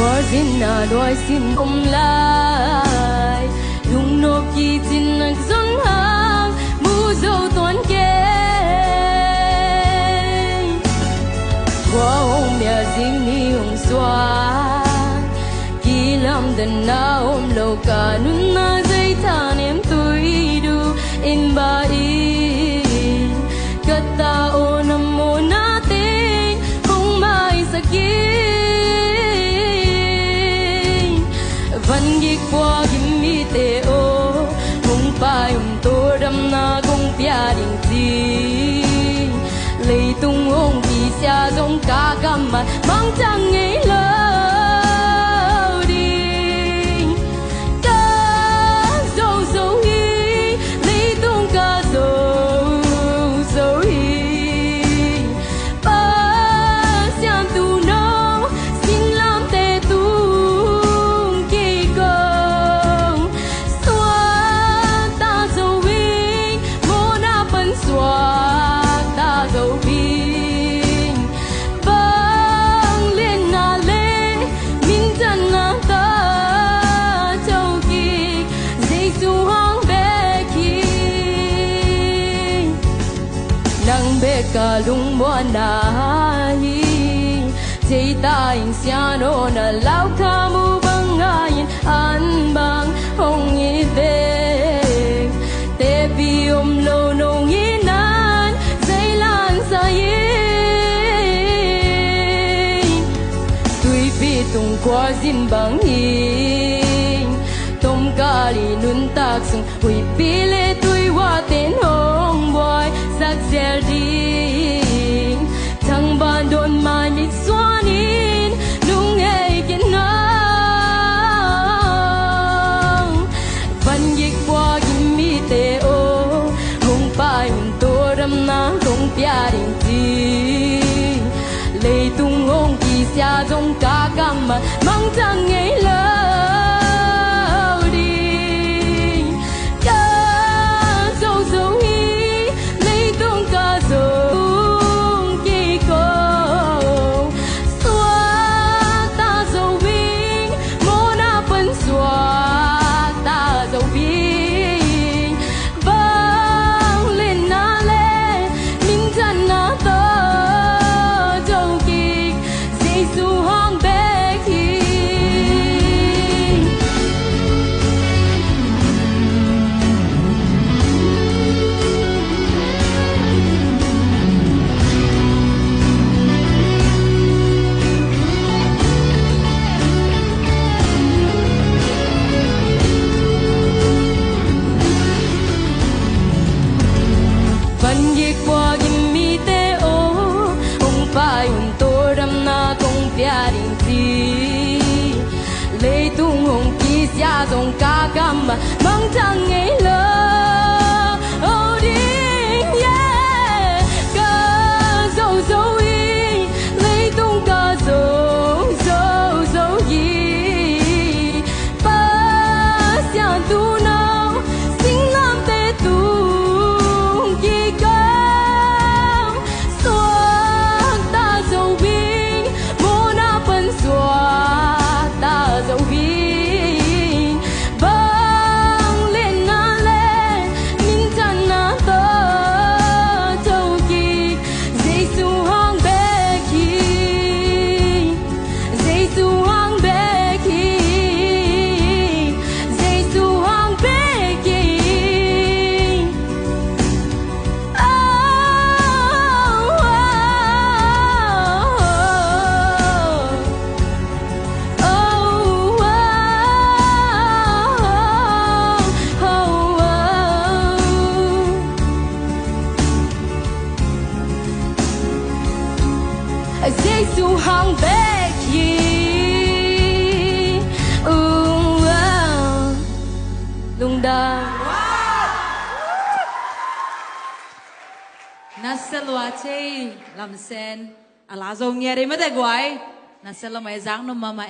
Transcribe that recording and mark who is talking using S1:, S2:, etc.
S1: 我心那內心空來，用諾記進能順行，無數斷機。我hôm nhà riêng ni hồng xoa, kỳ lâm đần na hôm lâu cả nun na dây tha niệm tôi du in ba in, kata o nam mo natin kung may sakit. Văn ghi qua kim mi te o, kung pa tô đâm na kung pia đình tin, lấy tung hông kỳ xa dòng cả cam mà mang chẳng ấy lâu đi. Ta dấu dấu hi, lấy tung cả dấu dấu hi. Ba xem tu nâu, xin làm tê tung kỳ công. Xóa ta dấu hi, mô na bấn xóa ta dấu hi. Nang beka lung mo nahi, tay tayong siyano na law ka mo bangayin an bang hong ibig. Te biyom lo nong inan, zailan sa yin. Tuy pitong kwa zimbang yin, tom kali nun taksong huy pili tuy watin hong boy. Sắc dẻo đi, thằng bạn đồn mai mít xóa nín, nung hề kiến nang. Văn dịch qua kim mi te o, hông pa yun tô đâm na kong pia đình tin, lấy tung hông kỳ xa dòng cả cam mà mang chẳng ấy lâu đi. Ta dấu dấu văn ghi qua kim mi te o, hông pa yun tô đâm na kong pia đình ti, lấy tung hông kỳ xa dòng cả cam mà mang chẳng ấy lâu đi. Yeah, cả dấu dấu y, lấy tung cả dấu dấu dấu y. Ba xiang tu nào, xin làm tê tu. Giêsu hằng bé gì lung đa
S2: Naselwa chay lam sen ala zong yeri mate guai naselo mai jang no mama